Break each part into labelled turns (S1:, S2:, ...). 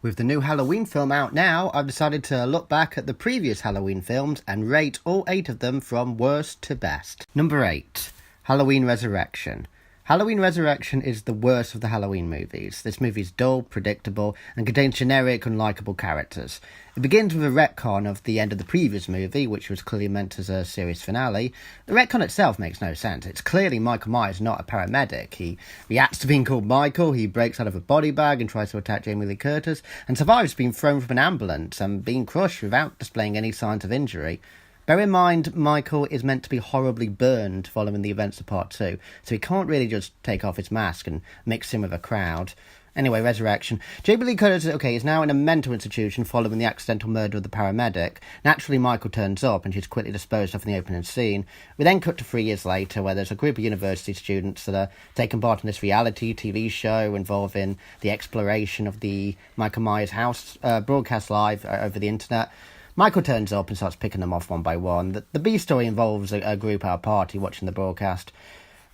S1: With the new Halloween film out now, I've decided to look back at the previous Halloween films and rate all 8 of them from worst to best. Number 8, Halloween Resurrection. Halloween Resurrection is the worst of the Halloween movies. This movie is dull, predictable, and contains generic, unlikable characters. It begins with a retcon of the end of the previous movie, which was clearly meant as a series finale. The retcon itself makes no sense. It's clearly Michael Myers not a paramedic. He reacts to being called Michael, he breaks out of a body bag and tries to attack Jamie Lee Curtis, and survives being thrown from an ambulance and being crushed without displaying any signs of injury. Bear in mind, Michael is meant to be horribly burned following the events of Part 2, so he can't really just take off his mask and mix in with a crowd. Anyway, Resurrection. Jamie Lee Curtis, is now in a mental institution following the accidental murder of the paramedic. Naturally, Michael turns up and she's quickly disposed of in the opening scene. We then cut to 3 years later, where there's a group of university students that are taking part in this reality TV show involving the exploration of the Michael Myers house, broadcast live over the internet. Michael turns up and starts picking them off one by one. The B story involves a group at a party watching the broadcast.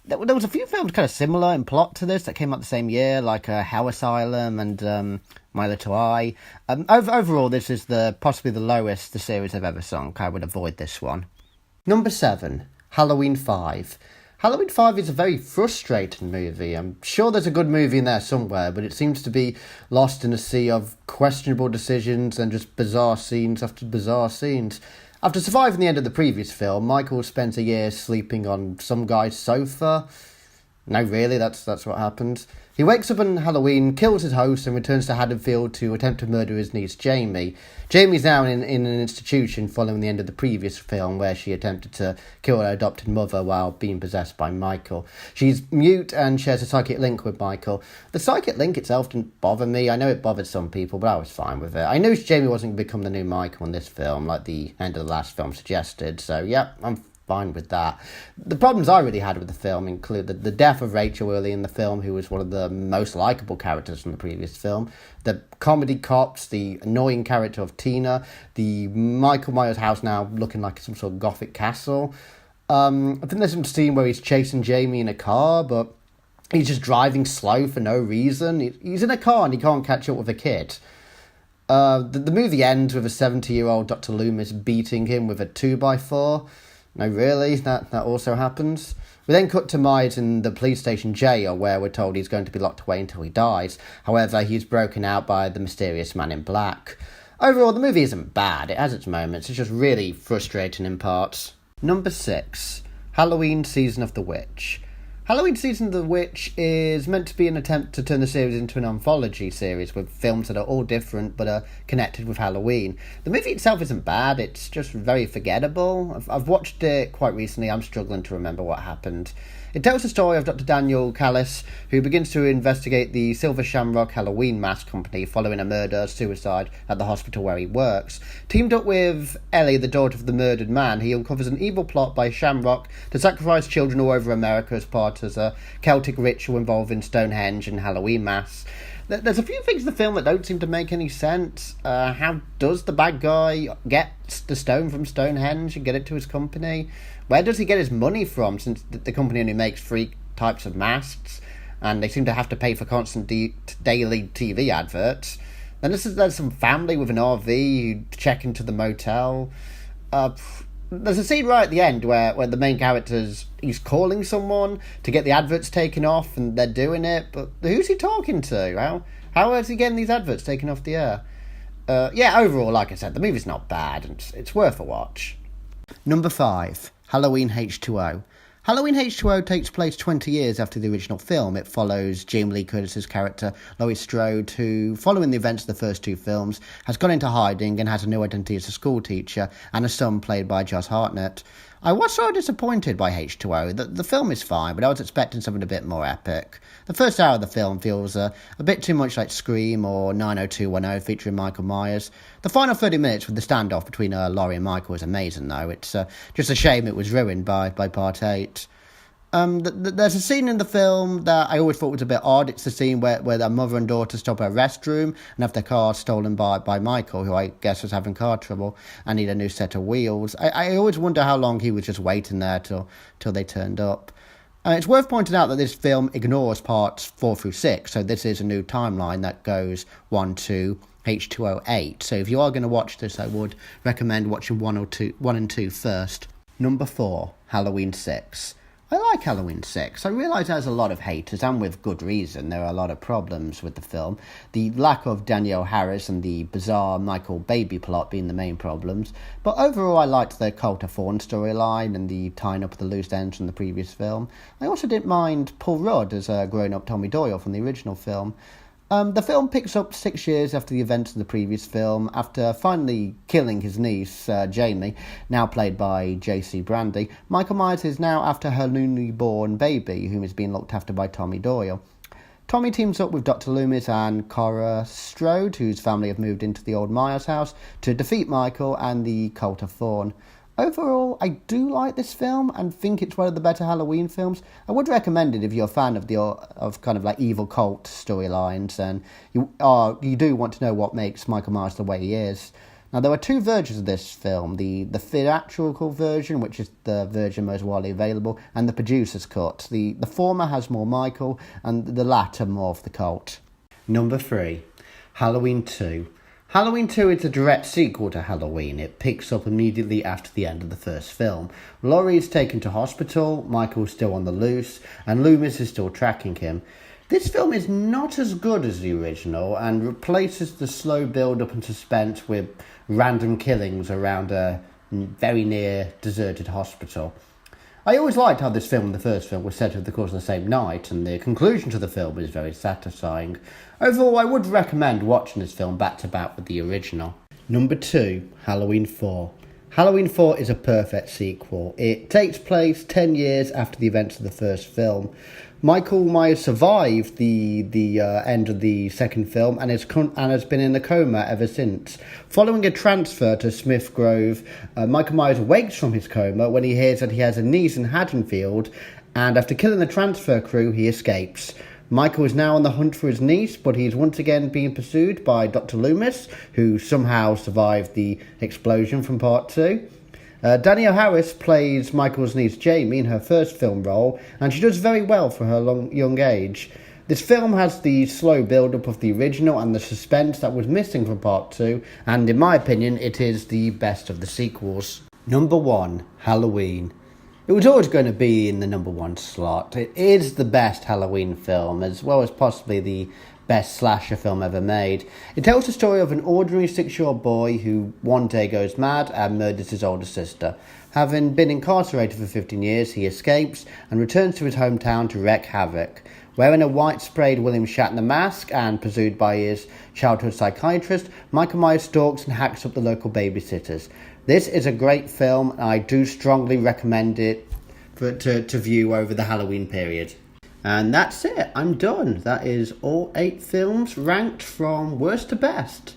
S1: There was a few films kind of similar in plot to this that came out the same year, like Hell Asylum and My Little Eye. Overall, this is possibly the lowest the series have ever sunk. I would avoid this one. Number 7, Halloween 5. Halloween 5 is a very frustrating movie. I'm sure there's a good movie in there somewhere, but it seems to be lost in a sea of questionable decisions and just bizarre scenes after bizarre scenes. After surviving the end of the previous film, Michael spends a year sleeping on some guy's sofa. No, really, that's what happens. He wakes up on Halloween, kills his host, and returns to Haddonfield to attempt to murder his niece, Jamie. Jamie's now in an institution following the end of the previous film, where she attempted to kill her adopted mother while being possessed by Michael. She's mute and shares a psychic link with Michael. The psychic link itself didn't bother me. I know it bothered some people, but I was fine with it. I knew Jamie wasn't going to become the new Michael in this film, like the end of the last film suggested, so yeah, I'm fine with that. The problems I really had with the film include the death of Rachel early in the film, who was one of the most likeable characters from the previous film, the comedy cops, the annoying character of Tina, the Michael Myers house now looking like some sort of gothic castle. I think there's some scene where he's chasing Jamie in a car, but he's just driving slow for no reason. He's in a car and he can't catch up with a kid. The movie ends with a 70-year-old Dr. Loomis beating him with a 2x4. No, really? That also happens? We then cut to Myers in the police station jail, where we're told he's going to be locked away until he dies. However, he's broken out by the mysterious man in black. Overall, the movie isn't bad. It has its moments. It's just really frustrating in parts. Number 6, Halloween Season of the Witch. Halloween Season of the Witch is meant to be an attempt to turn the series into an anthology series with films that are all different but are connected with Halloween. The movie itself isn't bad, it's just very forgettable. I've watched it quite recently, I'm struggling to remember what happened. It tells the story of Dr. Daniel Callis, who begins to investigate the Silver Shamrock Halloween Mask Company following a murder-suicide at the hospital where he works. Teamed up with Ellie, the daughter of the murdered man, he uncovers an evil plot by Shamrock to sacrifice children all over America as part of a Celtic ritual involving Stonehenge and Halloween masks. There's a few things in the film that don't seem to make any sense. How does the bad guy get the stone from Stonehenge and get it to his company? Where does he get his money from, since the company only makes 3 types of masks, and they seem to have to pay for constant daily TV adverts? Then there's some family with an RV who check into the motel. There's a scene right at the end where the main character's he's calling someone to get the adverts taken off, and they're doing it, but who's he talking to? How is he getting these adverts taken off the air? Overall, like I said, the movie's not bad, and it's worth a watch. Number 5, Halloween H2O. Halloween H2O takes place 20 years after the original film. It follows Jamie Lee Curtis's character, Laurie Strode, who, following the events of the first 2 films, has gone into hiding and has a new identity as a school teacher, and a son played by Josh Hartnett. I was so disappointed by H2O. The film is fine, but I was expecting something a bit more epic. The first hour of the film feels a bit too much like Scream or 90210 featuring Michael Myers. The final 30 minutes with the standoff between Laurie and Michael is amazing, though. It's just a shame it was ruined by Part 8. There's a scene in the film that I always thought was a bit odd. It's the scene where their mother and daughter stop at a restroom and have their car stolen by Michael, who I guess was having car trouble and need a new set of wheels. I always wonder how long he was just waiting there till they turned up. It's worth pointing out that this film ignores parts 4 through 6, so this is a new timeline that goes 1 to H2O8. So if you are going to watch this, I would recommend watching 1 and 2 first. Number 4, Halloween 6. I like Halloween 6. I realise there's a lot of haters, and with good reason. There are a lot of problems with the film. The lack of Danielle Harris and the bizarre Michael Baby plot being the main problems. But overall, I liked the Coulter Thorne storyline and the tying up of the loose ends from the previous film. I also didn't mind Paul Rudd as a grown-up Tommy Doyle from the original film. The film picks up 6 years after the events of the previous film, after finally killing his niece, Jamie, now played by J.C. Brandy. Michael Myers is now after her newly born baby, whom is being looked after by Tommy Doyle. Tommy teams up with Dr. Loomis and Cora Strode, whose family have moved into the old Myers house, to defeat Michael and the Coulter Thorne. Overall, I do like this film and think it's one of the better Halloween films. I would recommend it if you're a fan of kind of like evil cult storylines and you do want to know what makes Michael Myers the way he is. Now, there are 2 versions of this film, the theatrical version, which is the version most widely available, and the producer's cut. The former has more Michael and the latter more of the cult. Number 3, Halloween 2. Halloween 2 is a direct sequel to Halloween. It picks up immediately after the end of the first film. Laurie is taken to hospital, Michael's still on the loose, and Loomis is still tracking him. This film is not as good as the original and replaces the slow build-up and suspense with random killings around a very near deserted hospital. I always liked how this film and the first film were set over the course of the same night, and the conclusion to the film is very satisfying. Overall, I would recommend watching this film back to back with the original. Number 2, Halloween 4. Halloween 4 is a perfect sequel. It takes place 10 years after the events of the first film. Michael Myers survived the end of the second film and has been in a coma ever since. Following a transfer to Smith Grove, Michael Myers wakes from his coma when he hears that he has a niece in Haddonfield, and after killing the transfer crew, he escapes. Michael is now on the hunt for his niece, but he is once again being pursued by Dr. Loomis, who somehow survived the explosion from part 2. Danielle Harris plays Michael's niece Jamie in her first film role, and she does very well for her young age. This film has the slow build-up of the original and the suspense that was missing from part 2, and in my opinion, it is the best of the sequels. Number 1, Halloween. It was always going to be in the number 1 slot. It is the best Halloween film, as well as possibly the best slasher film ever made. It tells the story of an ordinary 6-year-old boy who one day goes mad and murders his older sister. Having been incarcerated for 15 years, he escapes and returns to his hometown to wreak havoc. Wearing a white-sprayed William Shatner mask and pursued by his childhood psychiatrist, Michael Myers stalks and hacks up the local babysitters. This is a great film, and I do strongly recommend it to view over the Halloween period. And that's it. I'm done. That is all 8 films ranked from worst to best.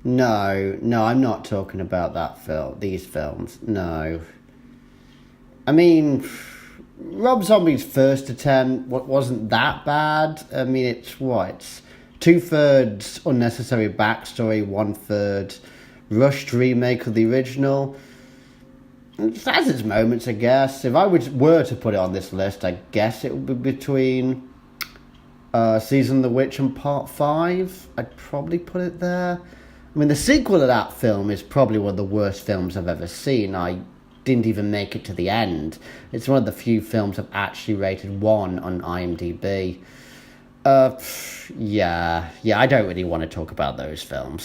S1: No, I'm not talking about that film. These films, no. I mean, Rob Zombie's first attempt wasn't that bad. I mean, it's 2/3 unnecessary backstory, 1/3 rushed remake of the original. It has its moments, I guess. If I were to put it on this list, I guess it would be between Season of the Witch and Part 5. I'd probably put it there. I mean, the sequel to that film is probably one of the worst films I've ever seen. I didn't even make it to the end. It's one of the few films I've actually rated 1 on IMDb. Yeah, I don't really want to talk about those films.